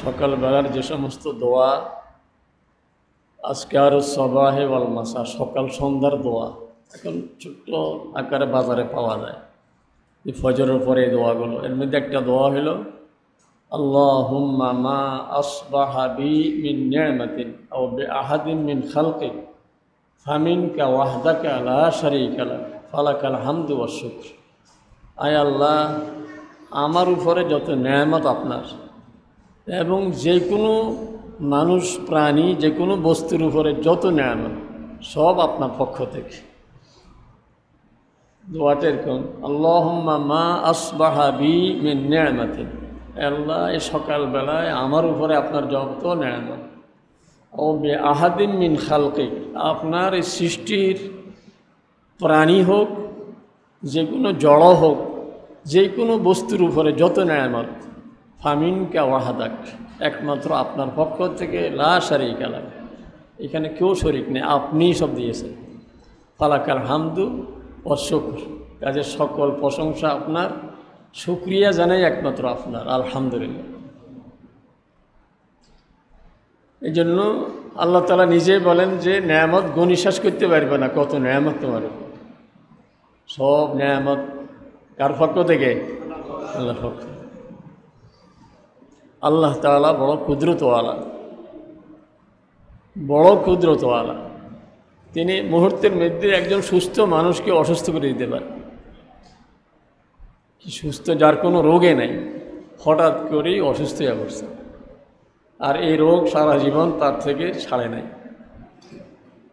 সকালবেলার যে সমস্ত দোয়া আজকারুস সাবাহে ওয়াল মাসা, সকাল সন্ধ্যার দোয়া এখন ছোট্ট আকারে বাজারে পাওয়া যায়। এই ফজরের পরে এই দোয়াগুলো, এর মধ্যে একটা দোয়া হলো আল্লাহুম্মা মা আসবাহা বি মিন নি'মাতিন আও বি আহাদিন মিন খালকিক ফামিনকা ওয়াহদাকা লা শারীকা লাক ফালাকাল হামদু ওয়াশ শুকর। আয় আল্লাহ, আমার উপরে যত নেয়ামত আপনার এবং যে কোনো মানুষ প্রাণী যে কোনো বস্তুর উপরে যত নেয়ামত সব আপনার পক্ষ থেকে। দোয়াটা এরকম আল্লাহুম্মা মা আসবাহা বি মিন নি'মাতিন, আল্লাহ এই সকালবেলায় আমার উপরে আপনার যত নেয়ামত, ও বে আহাদিন মিন খালকিক, আপনার এই সৃষ্টির প্রাণী হোক যে কোনো জড় হোক যে কোনো বস্তুর উপরে যত নেয়ামত, ফামিনকা ওয়াহদাক, একমাত্র আপনার পক্ষ থেকে লা শারীকা লাক, এখানে কেউ শরীক নেই, আপনিই সব দিয়েছেন। ফালাকাল হামদু ওয়াশ শুকর, কাজে সকল প্রশংসা আপনার, শুকরিয়া জানাই একমাত্র আপনার, আলহামদুলিল্লাহ। এই জন্য আল্লাহ তাআলা নিজেই বলেন যে নেয়ামত গণি শেষ করতে পারবে না, কত নেয়ামত তোমার উপর। সব নেয়ামত কার পক্ষ থেকে? আল্লাহর পক্ষ। আল্লাহ তাআলা বড় কুদরতওয়ালা, বড় কুদরতওয়ালা। তিনি মুহূর্তের মধ্যে একজন সুস্থ মানুষকে অসুস্থ করে দিতে পারেন। সুস্থ যার কোনো রোগে নেই, হঠাৎ করেই অসুস্থ হয়ে পড়ছে, আর এই রোগ সারা জীবন তার থেকে ছাড়ে নাই।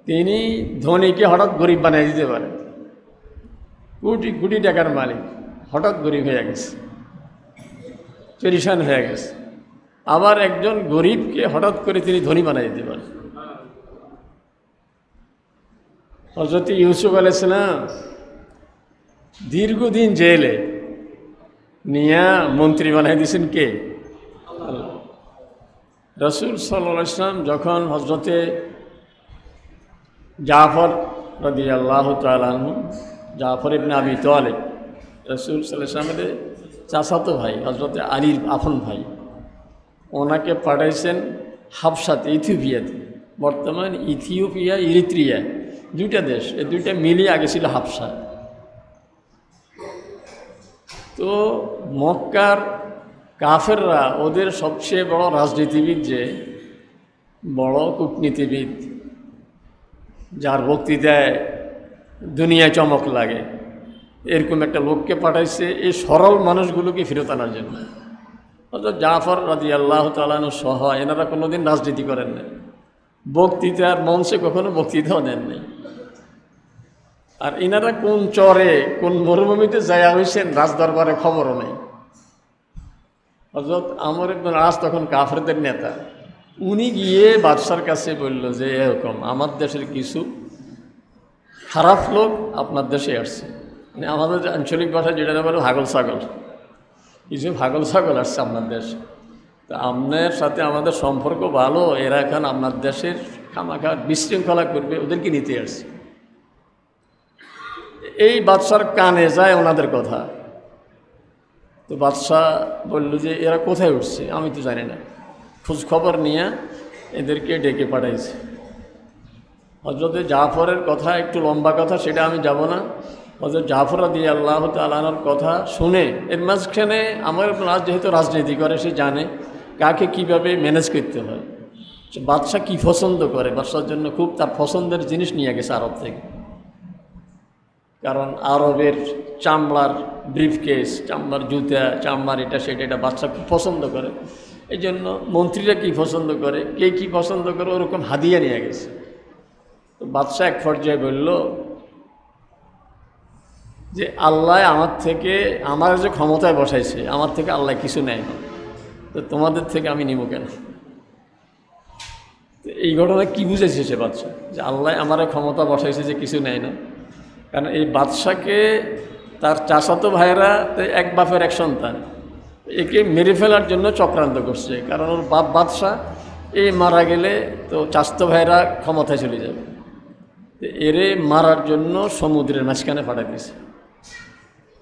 তিনি ধনীকে হঠাৎ গরিব বানিয়ে দিতে পারেন, কোটি কোটি টাকার মালিক হঠাৎ গরিব হয়ে গেছে, পেরেশান হয়ে গেছে। আবার একজন গরিবকে হঠাৎ করে তিনি ধনী বানিয়ে দিতে পারেন। হযরত ইউসুফ আলাইহিস সালাম দীর্ঘদিন জেলে নিয়া মন্ত্রী বানিয়ে দিয়েছেন কে? আল্লাহ। রাসূল সাল্লাল্লাহু আলাইহি ওয়াসাল্লাম যখন হযরতে জাফর রাদিয়াল্লাহু তাআলা আনহু, জাফর ইবনে আবি তালিব রাসূল সাল্লাল্লাহু আলাইহি ওয়াসাল্লামের চাচাতো ভাই, হযরতে আলীর আপন ভাই, ওনাকে পাঠাইছেন হাবশাতে, ইথিওপিয়াতে। বর্তমান ইথিওপিয়া ইরিত্রিয়া দুইটা দেশ, এই দুইটা মিলিয়ে আগে ছিল হাবশা। তো মক্কার কাফেররা ওদের সবচেয়ে বড় রাজনীতিবিদ, যে বড় কূটনীতিবিদ, যার বক্তৃতায় দুনিয়ায় চমক লাগে, এরকম একটা লোককে পাঠাইছে এই সরল মানুষগুলোকে ফেরত আনার জন্য। অর্থাৎ জাফর রাদিয়াল্লাহু তাআলা আনহু সহ এনারা কোনোদিন রাজনীতি করেন না, বক্তৃতার মঞ্চে কখনো বক্তৃতাও দেন নাই। আর এনারা কোন চরে কোন মরুভূমিতে যায়া হয়েছেন রাজদরবারে খবরও নেই। হযরত আমর ইবনে আস তখন কাফেরদের নেতা, উনি গিয়ে বাদশার কাছে বলল যে এরকম আমার দেশের কিছু খারাপ লোক আপনার দেশে আসছে, মানে আমাদের আঞ্চলিক ভাষায় যেটা বলে ভাগল ছাগল, কিছু ভাগল ছাগল আসছে আপনার দেশে, তো আপনার সাথে আমাদের সম্পর্ক ভালো, এরা এখন আপনার দেশের খামাখা বিশৃঙ্খলা করবে, ওদেরকে নিতে আসছে। এই বাদশার কানে যায় ওনাদের কথা। তো বাদশাহ বলল যে এরা কোথায় উঠছে, আমি তো জানি না। খোঁজ খবর নিয়ে এদেরকে ডেকে পাঠাইছে। হযরতে জাফরের কথা একটু লম্বা কথা, সেটা আমি যাব না। হযরত জাফর রাদিয়াল্লাহু তাআলা আনহুর কথা শুনে এর মাঝখানে আমার আজ যেহেতু রাজনীতি করে, সে জানে কাকে কিভাবে ম্যানেজ করতে হয়, সে বাদশাহ কী পছন্দ করে, বাদশার জন্য খুব তার পছন্দের জিনিস নিয়ে গেছে আরব থেকে। কারণ আরবের চামড়ার ব্রিফকেস, চামড়ার জুতা, চামড়ার এটা সেটা, এটা বাদশা খুব পছন্দ করে। এই জন্য মন্ত্রীরা কী পছন্দ করে, কে কী পছন্দ করে, ওরকম হাদিয়া নিয়ে গেছে। তো বাদশা এক পর্যায়ে বলল যে আল্লাহ আমার থেকে, আমার যে ক্ষমতায় বসাইছে, আমার থেকে আল্লাহ কিছু নেয় না, তো তোমাদের থেকে আমি নিব কেন? তো এই ঘটনা কী বুঝেছে সে বাদশা, যে আল্লাহ আমার ক্ষমতা বসাইছে যে কিছু নেয় না? কারণ এই বাদশাকে তার চাচাতো ভাইয়েরা এক বাপের এক সন্তান, একে মেরে ফেলার জন্য চক্রান্ত করছে। কারণ ওর বাপ বাদশা, এ মারা গেলে তো চাচাতো ভাইয়েরা ক্ষমতায় চলে যাবে, এরে মারার জন্য সমুদ্রের মাঝখানে পাঠিয়ে দিয়েছে।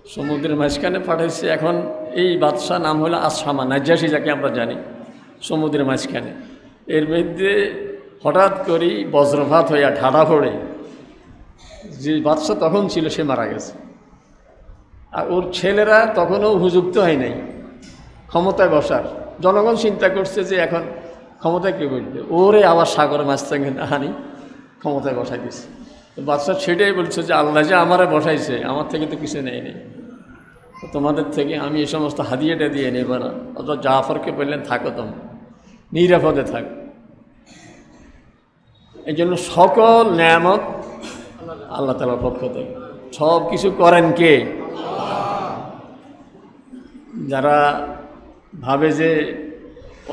সমুদ্রের মাঝখানে পাঠাইছে। এখন এই বাদশাহ নাম হলো আসহামা নাজ্জাশী, যাকে আমরা জানি। সমুদ্রের মাঝখানে। এর মধ্যে হঠাৎ করেই বজ্রপাত হইয়া ঠাডা পড়ে যে বাদশা তখন ছিল সে মারা গেছে। আর ওর ছেলেরা তখনও উপযুক্ত হয় নাই ক্ষমতায় বসার। জনগণ চিন্তা করছে যে এখন ক্ষমতায় কে বলবে, ওরে আবার সাগর মাছ থেকে আনি ক্ষমতায় বসাই দিছে। তো বাদশা সেটাই বলছে যে আল্লাহ যে আমারে বসাইছে, আমার থেকে তো কিছু নেই নেই, তোমাদের থেকে আমি এই সমস্ত হাদিয়াটা দিয়ে নেব না। অথবা জাফরকে বললেন থাকো, তোমরা নিরাপদে থাক। এই জন্য সকল নেয়ামত আল্লাহ তাআলার পক্ষ থেকে, সব কিছু করেন কে? যারা ভাবে যে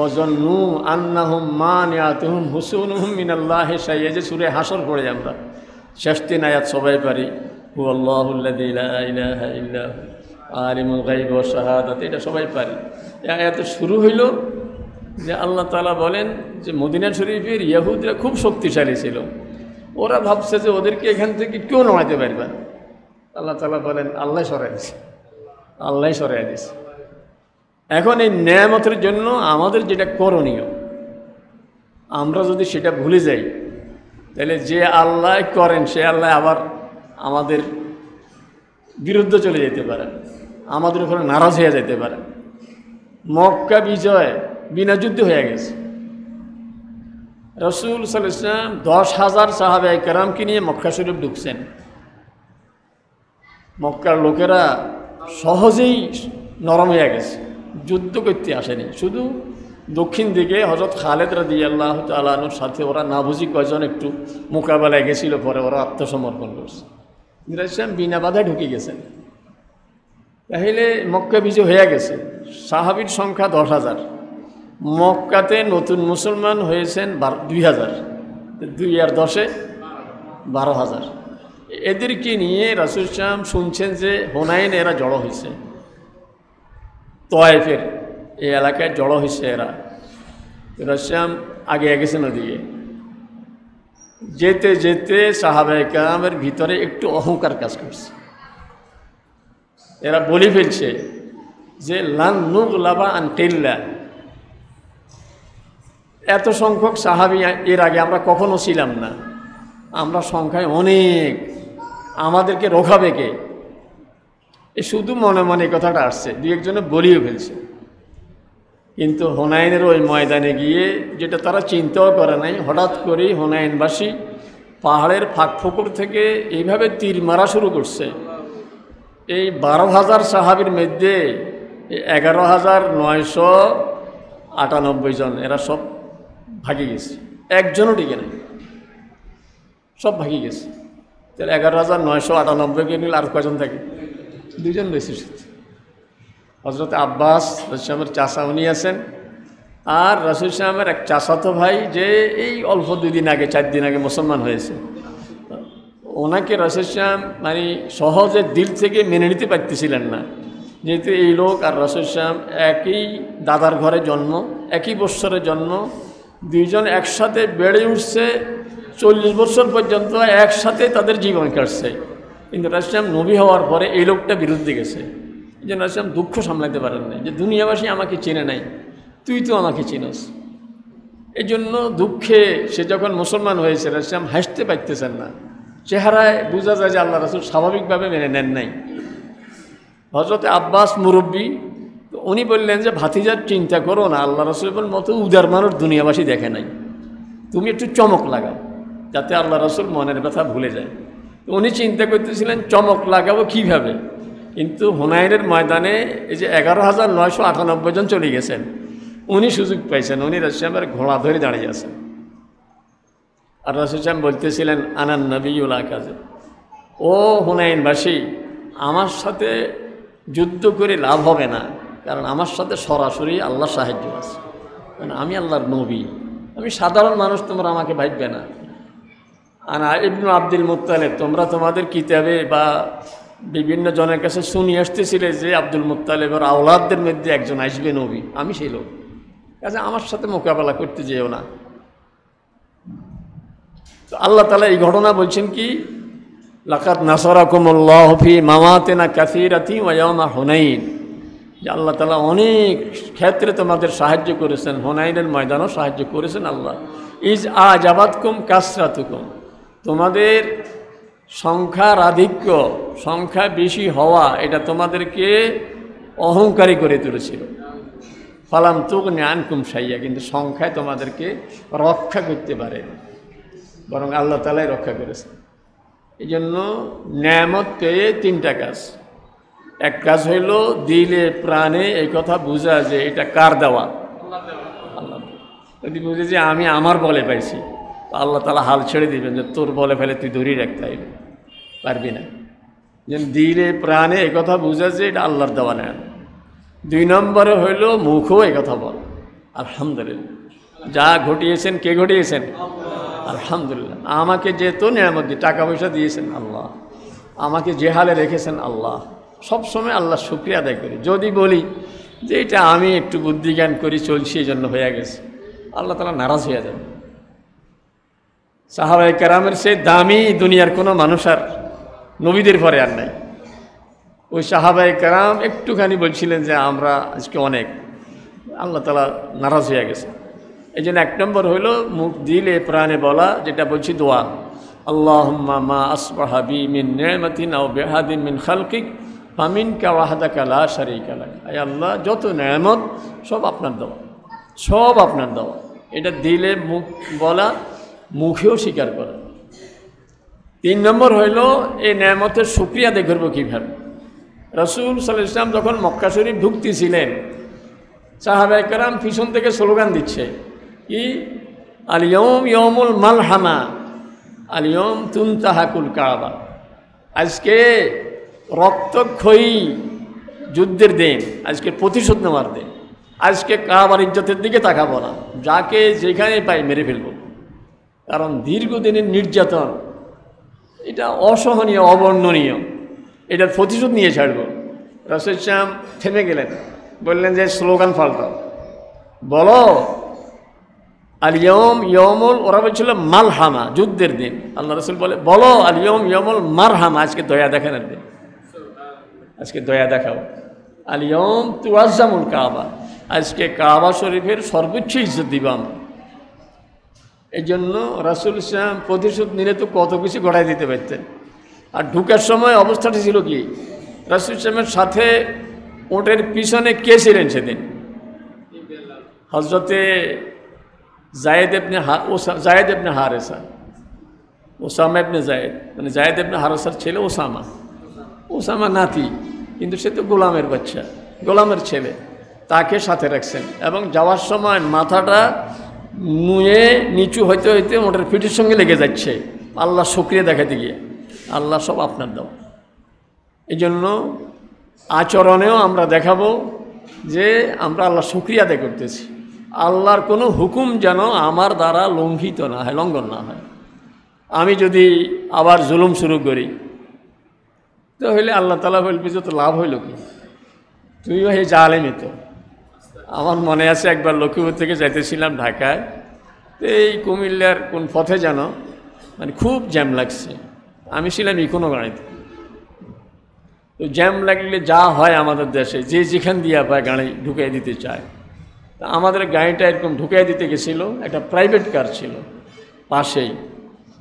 অজন্নু আন্নাহুম মানিয়াতুহুম হুসুনুহুম মিনাল্লাহি শাইআ, যে সূরা হাসর পড়ে আমরা শেষ 3 আয়াত সবাই পারি, হুয়াল্লাহুল্লাযী লা ইলাহা ইল্লা হু আলিমুল গায়বি ওয়াশ শাহাদাত, এটা সবাই পারি। এই আয়াতে শুরু হইল যে আল্লাহ তাআলা বলেন যে মদিনা শরীফের ইহুদিরা খুব শক্তিশালী ছিল, ওরা ভাবছে যে ওদেরকে এখান থেকে কেউ নামাইতে পারবে। আল্লাহ তাআলা বলেন আল্লাহ সরাই দিছে, আল্লাহ সরাই দিছে। এখন এই নেয়ামতের জন্য আমাদের যেটা করণীয়, আমরা যদি সেটা ভুলে যাই তাহলে যে আল্লাহ করেন সে আল্লাহ আবার আমাদের বিরুদ্ধে চলে যেতে পারেন, আমাদের উপরে নারাজ হয়ে যেতে পারেন। মক্কা বিজয় বিনা যুদ্ধ হয়ে গেছে। রাসূল সাল্লাল্লাহু আলাইহি ওয়াসাল্লাম 10,000 সাহাবায়ে কেরামকে নিয়ে মক্কা শরীফ ঢুকছেন। মক্কার লোকেরা সহজেই নরম হয়ে গেছে, যুদ্ধ করতে আসেনি। শুধু দক্ষিণ দিকে হযরত খালেদ রাদিয়াল্লাহু তাআলা আনহুর সাথে ওরা না বুঝি কয়জন একটু মোকাবেলায় গেছিল, পরে ওরা আত্মসমর্পণ করছে। ইসলাম বিনা বাধায় ঢুকে গেছেন। তাহলে মক্কা বিজয় হয়ে গেছে, সাহাবীর সংখ্যা 10,000, মক্কাতে নতুন মুসলমান হয়েছেন 2,000, 2 আর 10 12,000। এদেরকে নিয়ে রাসূল সাল্লাল্লাহু আলাইহি ওয়াসাল্লাম শুনছেন যে হুনাইনে এরা জড়ো হয়েছে, তয়েফের এই এলাকায় জড়ো হয়েছে এরা। রাসূল আগে গেছেন ওদিকে। যেতে যেতে সাহাবায়ে কেরামের ভিতরে একটু অহংকার কাজ করছে। এরা বলে ফেলছে যে লান নুগলাবা আন কিল্লা, এত সংখ্যক সাহাবী এর আগে আমরা কখনো ছিলাম না, আমরা সংখ্যায় অনেক, আমাদেরকে রোখাবে কে? এ শুধু মনে মনে কথাটা আসছে, দু একজনে বলিও ফেলছে। কিন্তু হুনাইনের ওই ময়দানে গিয়ে যেটা তারা চিন্তাও করে নাই, হঠাৎ করেই হুনাইনবাসী পাহাড়ের ফাঁকফোকর থেকে এইভাবে তীর মারা শুরু করছে। এই 12,000 সাহাবীর মধ্যে 11,998 জন এরা সব ভাগি গেছে, একজনও টিকে নাই, সব ভাগি গেছে। তাহলে 11,998কে নিলে আর কয়জন থাকে? 2 জন বেশি। হযরত আব্বাস রাসূলের চাচা উনি আছেন, আর রাসূল সাহেবের এক চাচাতো ভাই যে এই অল্প 2 দিন আগে 4 দিন আগে মুসলমান হয়েছে। ওনাকে রাসূল সাহেব মানে সহজে দিল থেকে মেনে নিতে পারতেছিলেন না, যেহেতু এই লোক আর রাসূল সাহেব একই দাদার ঘরে জন্ম, একই বৎসরে জন্ম, 2 জন একসাথে বেড়ে উঠছে, 40 বছর পর্যন্ত একসাথে তাদের জীবন কাটছে। কিন্তু রাসূল সাহেব নবী হওয়ার পরে এই লোকটা বিরুদ্ধে গেছে। এই জন্য রাসূল সাহেব দুঃখ সামলাতে পারেন না যে দুনিয়াবাসী আমাকে চেনে নাই, তুই তো আমাকে চিনস। এই জন্য দুঃখে সে যখন মুসলমান হয়েছে রাসূল সাহেব হাসতে পারতেছেন না, চেহারায় বোঝা যায় যে আল্লাহ রাসূল স্বাভাবিকভাবে মেনে নেন নাই। হযরত আব্বাস মুরব্বী, উনি বললেন যে ভাতিজার চিন্তা করো না, আল্লাহ রাসূলের মতো উদার মানুষ দুনিয়াবাসী দেখে নাই, তুমি একটু চমক লাগাও যাতে আল্লাহ রাসূল মনের ব্যথা ভুলে যায়। তো উনি চিন্তা করতেছিলেন চমক লাগাবো কীভাবে, কিন্তু হুনাইনের ময়দানে এই যে 11,998 জন চলে গেছেন, উনি সুযোগ পাইছেন, উনি রাসূল সাহেবের ঘোড়া ধরে দাঁড়িয়ে আছেন। আর রাসূল সাহেব বলতেছিলেন আনান নবিয়্যুল কাযিব, ও হুনাইনবাসী, আমার সাথে যুদ্ধ করে লাভ হবে না, কারণ আমার সাথে সরাসরি আল্লাহ সাহায্য আছে, কারণ আমি আল্লাহর নবী, আমি সাধারণ মানুষ, তোমরা আমাকে ভাববে না। আর ইবনু আব্দুল মুত্তালিব, তোমরা তোমাদের কিতাবে বা বিভিন্ন জনের কাছে শুনিয়ে আসতেছিলে যে আব্দুল মুত্তালিবের আওলাদদের মধ্যে একজন আসবে নবী, আমি সেই লোক, কাজে আমার সাথে মোকাবেলা করতে যেও না। তো আল্লাহ তাআলা এই ঘটনা বলছেন কি, লাকাদ নাসারাকুমুল্লাহু ফি মাওয়াতিনা কাসীরাতিন ওয়া ইয়াওমা হুনাইন, যে আল্লাহ তাআলা অনেক ক্ষেত্রে তোমাদের সাহায্য করেছেন, হুনাইনের ময়দানও সাহায্য করেছেন আল্লাহ। ইজ আজাবাতকুম কাসরাতুকুম, তোমাদের সংখ্যার আধিক্য, সংখ্যা বেশি হওয়া, এটা তোমাদেরকে অহংকারী করে তুলেছিল। ফালাম তুগনি আনকুম শাইয়া, কিন্তু সংখ্যায় তোমাদেরকে রক্ষা করতে পারে, বরং আল্লাহ তাআলাই রক্ষা করেছেন। এই জন্য নেয়ামত পেয়ে তিনটা কাজ। এক কাজ হইল দিলে প্রাণে এই কথা বোঝা যে এটা কার দেওয়া, আল্লাহ। যদি বুঝে যে আমি আমার বলে পাইছি, তো আল্লাহ তাআলা হাল ছেড়ে দিবেন যে তোর বলে ফেলে তুই ধরেই রাখতে পারবি না। যেন দিলে প্রাণে এই কথা বোঝা যে এটা আল্লাহর দেওয়া নেন। 2 নম্বরে হইল মুখও এই কথা বল, আলহামদুলিল্লাহ, যা ঘটিয়েছেন কে ঘটিয়েছেন? আলহামদুলিল্লাহ। আমাকে যে তো নিয়ামত দিয়ে টাকা পয়সা দিয়েছেন আল্লাহ, আমাকে যে হালে রেখেছেন আল্লাহ, সবসময় আল্লাহ শুকরিয়া আদায় করি। যদি বলি যে এটা আমি একটু বুদ্ধিজ্ঞান করি চলছি এই জন্য হয়ে গেছে, আল্লাহ তাআলা নারাজ হয়ে যাবে। সাহাবায়ে কেরামের সে দামি দুনিয়ার কোনো মানুষ আর নবীদের পরে আর নাই। ওই সাহাবায়ে কেরাম একটুখানি বলছিলেন যে আমরা আজকে অনেক, আল্লাহ তাআলা নারাজ হয়ে গেছে। এই জন্য 1 নম্বর হইল মুখ দিলে প্রাণে বলা, যেটা বলছি দোয়া, আল্লাহুম্মা মা আসবাহা বি মিন নি'মাতিন আও বিহাদিন মিন খালকিক ফামিনকা ওয়াহদাকা লা শারীকা লাক। আয় আল্লাহ, যত নেয়ামত সব আপনার দেওয়া, সব আপনার দেওয়া। এটা দিলে মুখ বলা, মুখেও স্বীকার করা। 3 নম্বর হইল এই নেয়ামতের শুকরিয়া আদায় করবো কীভাবে। রাসূল সাল্লাল্লাহু আলাইহি ওয়াসাল্লাম যখন মক্কা শরীফ ঢুকতেছিলেন, সাহাবায়ে কেরাম পিছন থেকে স্লোগান দিচ্ছে, কি আল-ইয়াউম ইয়াউমুল মালহামা আল-ইয়াউম তুনতাহাকুল কাবা। আজকে রক্তক্ষয়ী যুদ্ধের দিন, আজকে প্রতিশোধ নেওয়ার দিন, আজকে কাবার ইজ্জতের দিকে তাকাবো না, যাকে যেখানে পাই মেরে ফেলব। কারণ দীর্ঘদিনের নির্যাতন এটা অসহনীয়, অবর্ণনীয়, এটার প্রতিশোধ নিয়ে ছাড়ব। রাসূল সাল্লাল্লাহু আলাইহি ওয়াসাল্লাম থেমে গেলেন, বললেন যে স্লোগান পাল্টাও, বলো আল-ইয়াউম ইয়াউমুল, ওরা বলছিল মালহামা, যুদ্ধের দিন। আল্লাহ রাসূল বলে বলো আল-ইয়াউম ইয়াউমুল মারহামা, আজকে দয়া দেখানোর দিন, আজকে দয়া দেখাও। আল-ইয়াউম তুআজ্জামুল কাবা, আজকে কাবা শরীফের সর্বোচ্চ ইজ্জত দিব আমরা। এই জন্য রাসূল সাল্লাল্লাহু আলাইহি ওয়াসাল্লাম প্রতিশোধ নিলে তো কত কিছু গড়াই দিতে পারতেন। আর ঢুকার সময় অবস্থাটা ছিল কি, রাসূল সাল্লাল্লাহু আলাইহি ওয়াসাল্লামের সাথে ওটের পিছনে কে ছিলেন সেদিন? হযরতে জায়েদ ইবনে হারেসা, ওসামা ইবনে জায়েদ, মানে জায়েদ ইবনে হারেসার ছেলে ওসামা নাতি, কিন্তু সে তো গোলামের বাচ্চা, গোলামের ছেলে, তাকে সাথে রাখছেন। এবং যাওয়ার সময় মাথাটা নুয়ে নিচু হইতে হইতে ওটার পিঠের সঙ্গে লেগে যাচ্ছে, আল্লাহ শুকরিয়া দেখাতে গিয়ে। আল্লাহ সব আপনার দাও। এই জন্য আচরণেও আমরা দেখাবো যে আমরা আল্লাহ শুকরিয়া আদায় করতেছি। আল্লাহর কোনো হুকুম যেন আমার দ্বারা লঙ্ঘিত না হয়, লঙ্ঘন না হয়। আমি যদি আবার জুলুম শুরু করি, তো হইলে আল্লাহ তাআলা বলবে যে তো লাভ হইল কি, তুইও হে জালেমই তো। আমার মনে আছে একবার লক্ষ্মীপুর থেকে যাইতেছিলাম ঢাকায়, তো এই কুমিল্লার কোন পথে যেন মানে খুব জ্যাম লাগছে, আমি ছিলাম ইকোনো গাড়িতে। তো জ্যাম লাগলে যা হয় আমাদের দেশে, যে যেখান দিয়ে পায় গাড়ি ঢুকিয়ে দিতে চায়। তা আমাদের গাড়িটা এরকম ঢুকিয়ে দিতে গেছিল, একটা প্রাইভেট কার ছিল পাশেই।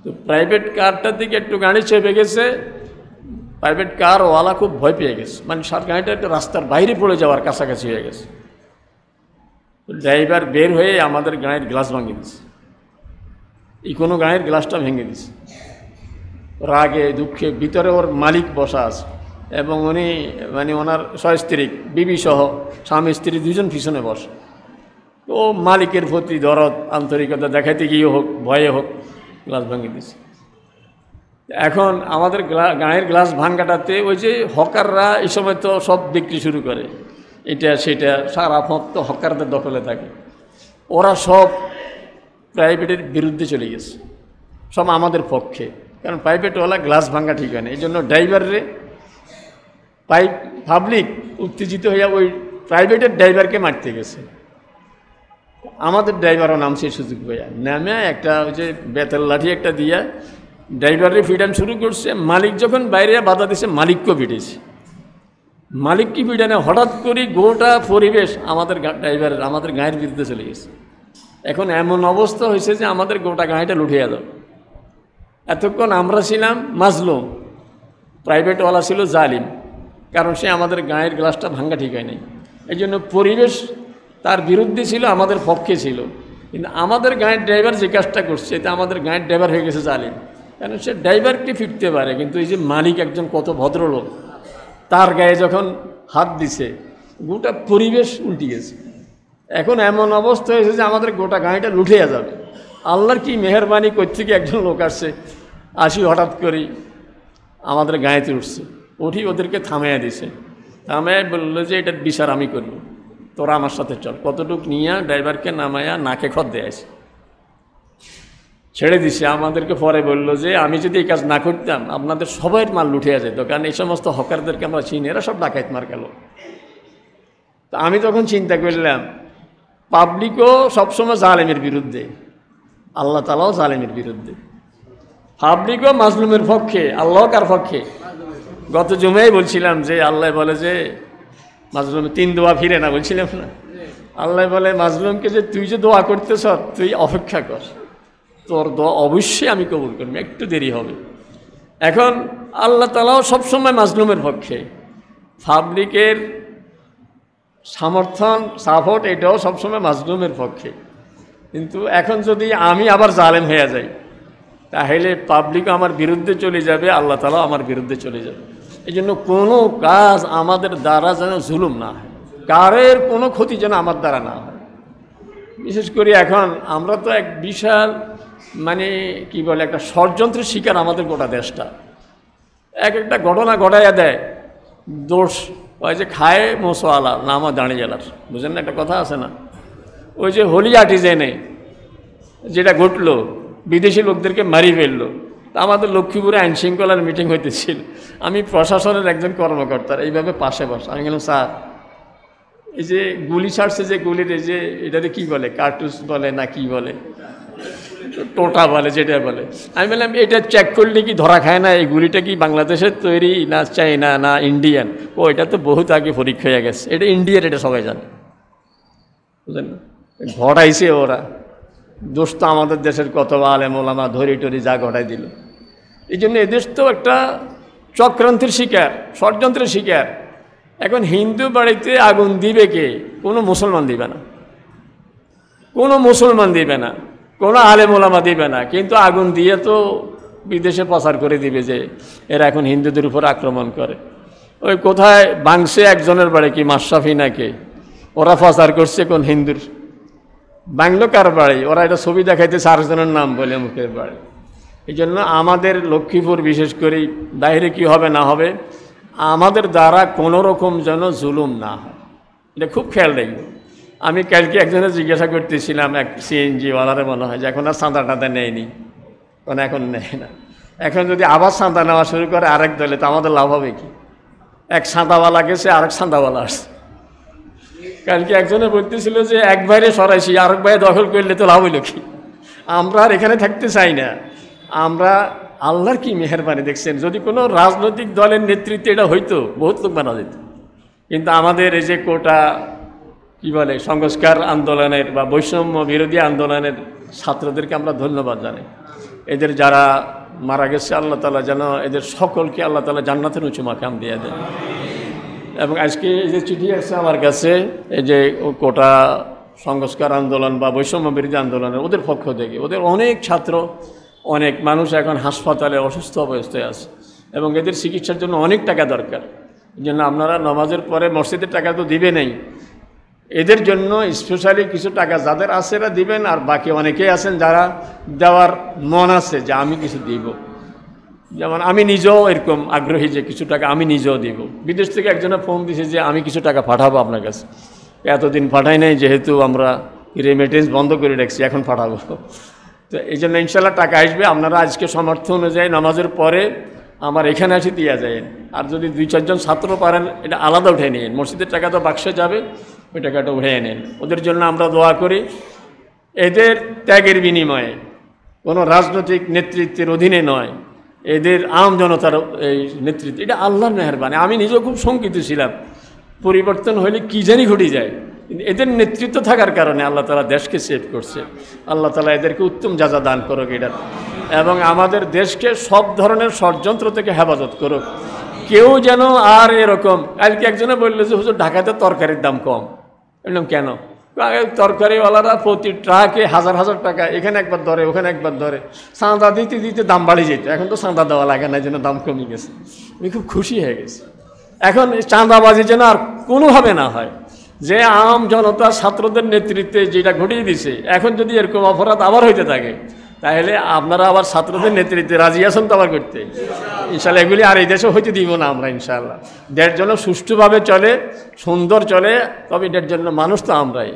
তো প্রাইভেট কারটার দিকে একটু গাড়ি চেপে গেছে, প্রাইভেট কারওয়ালা খুব ভয় পেয়ে গেছে, মানে সার গাড়িটা একটু রাস্তার বাইরে পড়ে যাওয়ার কাছাকাছি হয়ে গেছে। ড্রাইভার বের হয়ে আমাদের গাড়ির গ্লাস ভাঙিয়ে দিছে, কোনো গাড়ির গ্লাসটা ভেঙে দিছে। রাগে দুঃখে ভিতরে ওর মালিক বসা আছে, এবং উনি মানে ওনার সস্ত্রী বিবি সহ স্বামী স্ত্রী দুজন পিছনে বসে। তো মালিকের প্রতি দরদ আন্তরিকতা দেখাইতে গিয়ে হোক, ভয়ে হোক, গ্লাস ভাঙিয়ে দিছে। এখন আমাদের গাড়ির গ্লাস ভাঙ্গাটাতে ওই যে হকাররা এই সময় তো সব বিক্রি শুরু করে, এটা সেটা, সারা পথ তো হকারদের দখলে থাকে। ওরা সব প্রাইভেটের বিরুদ্ধে চলে গেছে, সব আমাদের পক্ষে। কারণ প্রাইভেটওয়ালা গ্লাস ভাঙ্গা ঠিক হয় না, এই জন্য ড্রাইভারে পাবলিক উত্তেজিত হইয়া ওই প্রাইভেটের ড্রাইভারকে মারতে গেছে। আমাদের ড্রাইভারও নামছে সুযোগ ভাইয়া, নামে একটা ওই যে বেতের লাঠি একটা দিয়া ড্রাইভারের ফিটান শুরু করছে। মালিক যখন বাইরে বাধা দিছে, মালিককেও পিটেছে। মালিক কি বিডানে হঠাৎ করে গোটা পরিবেশ আমাদের ড্রাইভারের আমাদের গায়ের বিরুদ্ধে চলে গেছে। এখন এমন অবস্থা হয়েছে যে আমাদের গোটা গাড়িটা লুঠিয়ে যাবে। এতক্ষণ আমরা ছিলাম মাজলুম, প্রাইভেটওয়ালা ছিল জালিম, কারণ সে আমাদের গায়ের গ্লাসটা ভাঙ্গা ঠিক হয় নাই। এই জন্য পরিবেশ তার বিরুদ্ধে ছিল, আমাদের পক্ষে ছিল। কিন্তু আমাদের গায়ের ড্রাইভার যে কাজটা করছে এটা আমাদের গায়ের ড্রাইভার হয়ে গেছে জালিম, কারণ সে ড্রাইভারকে ফিরতে পারে, কিন্তু এই যে মালিক একজন কত ভদ্রলোক, তার গায়ে যখন হাত দিছে গোটা পরিবেশ উল্টে গেছে। এখন এমন অবস্থা হয়েছে যে আমাদের গোটা গাড়িটা লুঠিয়ে যাবে। আল্লাহর কি মেহরবানি করছে কি একজন লোক আসছে, আসি হঠাৎ করে আমাদের গায়েতে উঠছে, উঠি ওদেরকে থামিয়ে দিছে। থামিয়ে বললো যে এটার বিচার আমি করব, তোরা আমার সাথে চল। কতটুকু নিয়ে ড্রাইভারকে নামাইয়া নাকে খত দিয়ে আসে, ছেড়ে দিছে। আমাদেরকে পরে বললো যে আমি যদি এই কাজ না করতাম আপনাদের সবাই মাল লুঠিয়ে যেত, কারণ এই সমস্ত হকারদেরকে আমরা চিনি, এরা সব ডাকাইত মার গেল। তো আমি তখন চিন্তা করলাম, পাবলিকও সবসময় জালেমের বিরুদ্ধে, আল্লাহ তাআলাও জালেমের বিরুদ্ধে। পাবলিকও মাজলুমের পক্ষে, আল্লাহ কার পক্ষে? গত জুমায় বলছিলাম যে আল্লাহ বলে যে মাজলুম 3 দোয়া ফিরে না, বলছিলাম না? আল্লাহ বলে মাজলুমকে যে তুই যে দোয়া করতেছ তুই অপেক্ষা কর, তোর দোয়া অবশ্যই আমি কবুল করবো, একটু দেরি হবে। এখন আল্লাহ তাআলাও সবসময় মাজলুমের পক্ষে, পাবলিকের সমর্থন সাপোর্ট এটাও সবসময় মাজলুমের পক্ষে। কিন্তু এখন যদি আমি আবার জালেম হয়ে যাই তাহলে পাবলিকও আমার বিরুদ্ধে চলে যাবে, আল্লাহ তাআলাও আমার বিরুদ্ধে চলে যাবে। এই জন্য কোনো কাজ আমাদের দ্বারা যেন জুলুম না হয়, কারের কোনো ক্ষতি যেন আমার দ্বারা না হয়। বিশেষ করে এখন আমরা তো এক বিশাল মানে কি বলে একটা ষড়যন্ত্রের শিকার আমাদের গোটা দেশটা। একটা ঘটনা ঘটাইয়া দেয়, দোষ ওই যে খায় মোসোয়ালা নামা দাঁড়িয়ে গেলার, বুঝেন না? একটা কথা আছে না, ওই যে হোলি আর্টিজেনে যেটা ঘটলো, বিদেশি লোকদেরকে মারি ফেললো। তা আমাদের লক্ষ্মীপুরে আইন শৃঙ্খলার মিটিং হইতেছিল, আমি প্রশাসনের একজন কর্মকর্তার এইভাবে পাশে বসে, আমি গেলাম স্যার এই যে গুলি ছাড়ছে, যে গুলির এই যে এটাতে কী বলে, কার্তুজ বলে না কি বলে, টোটা বলে, যেটা বলে, আমি বললাম এটা চেক করলে কি ধরা খায় না? এই গুলিটা কি বাংলাদেশের তৈরি না চাইনা না ইন্ডিয়ান? ও এটা তো বহুত আগে পরীক্ষা হয়ে গেছে, এটা ইন্ডিয়ার, এটা সবাই জানে, বুঝলেন? ঘটাইছে ওরা, দোষ তো আমাদের দেশের কত আলেম ওলামা ধরি টরি যা ঘটাই দিল। এই জন্য এদেশ তো একটা চক্রান্তের শিকার, ষড়যন্ত্রের শিকার। এখন হিন্দু বাড়িতে আগুন দিবে কে? কোনো মুসলমান দিবে না, কোনো মুসলমান দিবে না, কোনো আলেম ওলামা দিবে না, কিন্তু আগুন দিয়ে তো বিদেশে প্রচার করে দিবে যে এরা এখন হিন্দুদের উপর আক্রমণ করে। ওই কোথায় বাংসে একজনের বাড়ি, কি মাশরাফি নাকি, ওরা প্রচার করছে কোন হিন্দুর, বাংলো কার বাড়ি, ওরা এটা ছবি দেখাইতেছে আরেকজনের নাম বলে মুখের বাড়ি। এই জন্য আমাদের লক্ষ্মীপুর বিশেষ করে বাইরে কি হবে না হবে, আমাদের দ্বারা কোনো রকম যেন জুলুম না হয়, এটা খুব খেয়াল রাখবো। আমি কালকে একজনের জিজ্ঞাসা করতেছিলাম, এক সিএনজিওয়ালারে মনে হয় যে এখন আর চাঁদা টাঁদা নেয়নি, কারণ এখন নেয় না। এখন যদি আবার চাঁদা নেওয়া শুরু করে আরেক দলে, তো আমাদের লাভ হবে কি? এক চাঁদাওয়ালা গেছে, আরেক চাঁদাওয়ালা আসছে। কালকে একজনে বলতেছিল যে এক বাইরে সরাইছি, আরেক বাইরে দখল করলে তো লাভ হইল কি? আমরা আর এখানে থাকতে চাই না। আমরা আল্লাহর কি মেহেরবানি দেখছেন, যদি কোনো রাজনৈতিক দলের নেতৃত্বে এটা হইতো বহুত লোক বানা যেত। কিন্তু আমাদের এই যে কোটা কি বলে সংস্কার আন্দোলনের বা বৈষম্য বিরোধী আন্দোলনের ছাত্রদেরকে আমরা ধন্যবাদ জানাই। এদের যারা মারা গেছে আল্লাহ তাআলা যেন এদের সকলকে আল্লাহ তাআলা জান্নাতের উঁচু মাকাম দিয়ে দেন। এবং আজকে এই যে চিঠি আসছে আমার কাছে, এই যে কোটা সংস্কার আন্দোলন বা বৈষম্য বিরোধী আন্দোলনের ওদের পক্ষ থেকে, ওদের অনেক ছাত্র, অনেক মানুষ এখন হাসপাতালে অসুস্থ অবস্থায় আছে এবং এদের চিকিৎসার জন্য অনেক টাকা দরকার। এই জন্য আপনারা নামাজের পরে মসজিদের টাকা তো দিবে নেই, এদের জন্য স্পেশালি কিছু টাকা যাদের আছে এরা দিবেন। আর বাকি অনেকেই আছেন যারা দেওয়ার মন আছে যে আমি কিছু দিব, যেমন আমি নিজেও এরকম আগ্রহী যে কিছু টাকা আমি নিজেও দিব। বিদেশ থেকে একজনে ফোন দিয়েছে যে আমি কিছু টাকা পাঠাবো আপনার কাছে, এতদিন পাঠাই নাই যেহেতু আমরা রেমিটেন্স বন্ধ করে রাখছি, এখন পাঠাবো। তো এই জন্য ইনশাল্লাহ টাকা আসবে, আপনারা আজকে সামর্থ্য অনুযায়ী নামাজের পরে আমার এখানে এসে দিয়ে যায়। আর যদি 2-4 জন ছাত্র পারেন এটা আলাদা উঠে নিন, মসজিদের টাকা তো বাক্সে যাবে, ওই টাকাটা উঠে নেন। ওদের জন্য আমরা দোয়া করি। এদের ত্যাগের বিনিময়ে কোনো রাজনৈতিক নেতৃত্বের অধীনে নয়, এদের আম জনতার এই নেতৃত্ব, এটা আল্লাহর মেহেরবানি। আমি নিজেও খুব শঙ্কিত ছিলাম, পরিবর্তন হলে কী জানি ঘটে যায়, কিন্তু এদের নেতৃত্ব থাকার কারণে আল্লাহ তাআলা দেশকে সেভ করছে। আল্লাহ তাআলা এদেরকে উত্তম যাজা দান করুক এটার, এবং আমাদের দেশকে সব ধরনের ষড়যন্ত্র থেকে হেফাজত করুক। কেউ যেন আর এরকম, কালকে একজনে বললো যে হুজুর ঢাকাতে তরকারির দাম কম। বললাম কেন? তরকারিওয়ালারা প্রতি ট্রাকে হাজার হাজার টাকা এখানে একবার ধরে ওখানে একবার ধরে, চাঁদা দিতে দিতে দাম বাড়িয়ে যেত, এখন তো চাঁদা দেওয়া লাগে না, এই জন্য দাম কমে গেছে। আমি খুব খুশি হয়ে গেছি। এখন চাঁদাবাজি যেন আর কোনোভাবে না হয়, যে আম জনতা ছাত্রদের নেতৃত্বে যেটা ঘটিয়ে দিছে, এখন যদি এরকম অপরাধ আবার হইতে থাকে তাহলে আপনারা আবার ছাত্রদের নেতৃত্বে রাজি আছেন তো আবার করতে? ইনশাল্লাহ এগুলি আর এই দেশে হইতে দিব না আমরা ইনশাআল্লাহ। দেশ যেন সুষ্ঠুভাবে চলে, সুন্দর চলে, তবে এটার জন্য মানুষ তো আমরাই,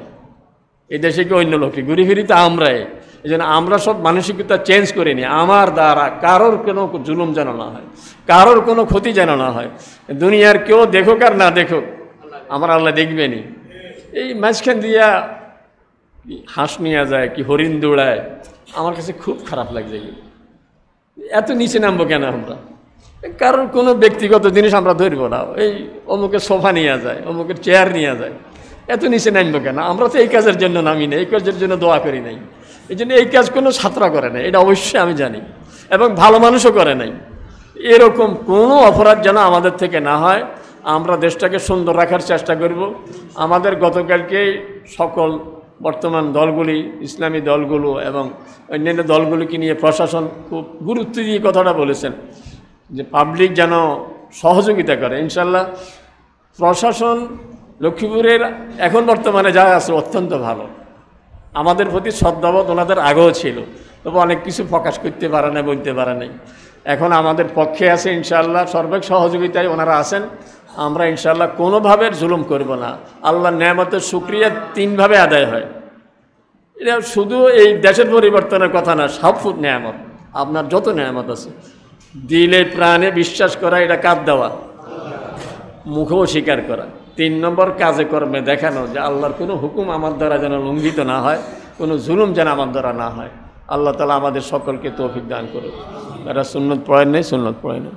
এই দেশে কি অন্য লোকে ঘুরি ফিরি তো আমরাই। এই জন্য আমরা সব মানসিকতা চেঞ্জ করে নিই, আমার দ্বারা কারোর কোনো জুলুম যেন না হয়, কারোর কোনো ক্ষতি যেন না হয়। দুনিয়ার কেউ দেখুক আর না দেখুক, আমার আল্লাহ দেখবেনি। এই মাঝখান দিয়া হাঁস নিয়ে যায় কি হরিণ দৌড়ায়, আমার কাছে খুব খারাপ লাগছে। এত নিচে নামবো কেন আমরা? কারোর কোনো ব্যক্তিগত জিনিস আমরা ধরবো না। এই অমুকের সোফা নিয়ে যায়, অমুকের চেয়ার নিয়ে যায়, এত নিচে নামবো কেন? আমরা তো এই কাজের জন্য নামি না, এই কাজের জন্য দোয়া করি নাই। এই জন্য এই কাজ কোনো ছাত্রা করে নাই, এটা অবশ্যই আমি জানি, এবং ভালো মানুষও করে নাই। এরকম কোনো অপরাধ যেন আমাদের থেকে না হয়। আমরা দেশটাকে সুন্দর রাখার চেষ্টা করব। আমাদের গতকালকে সকল বর্তমান দলগুলি, ইসলামী দলগুলো এবং অন্যান্য দলগুলিকে নিয়ে প্রশাসন খুব গুরুত্ব দিয়ে কথাটা বলেছেন যে পাবলিক যেন সহযোগিতা করে। ইনশাল্লাহ প্রশাসন লক্ষ্মীপুরের এখন বর্তমানে যা আছে অত্যন্ত ভালো। আমাদের প্রতি শ্রদ্ধাবোধ ওনাদের আগেও ছিল, তবে অনেক কিছু প্রকাশ করতে পারে না, বলতে পারে নাই। এখন আমাদের পক্ষে আছে ইনশাআল্লাহ, সর্বাক সহযোগিতায় ওনারা আছেন। আমরা ইনশাআল্লাহ কোনোভাবে জুলুম করব না। আল্লাহর নেয়ামতের শুকরিয়া তিনভাবে আদায় হয়। এটা শুধু এই দেশের পরিবর্তনের কথা না, সব নেয়ামত, আপনার যত নেয়ামত আছে, দিলে প্রাণে বিশ্বাস করা, এটা কাঁদ দেওয়া, মুখেও স্বীকার করা। 3 নম্বর কাজে কর্মে দেখানো যে আল্লাহর কোনো হুকুম আমার দ্বারা যেন লঙ্ঘিত না হয়, কোনো জুলুম যেন আমার দ্বারা না হয়। আল্লাহ তাআলা আমাদের সকলকে তৌফিক দান করুন। যারা সুন্নত পড়েন নাই, সুন্নত পড়ে না।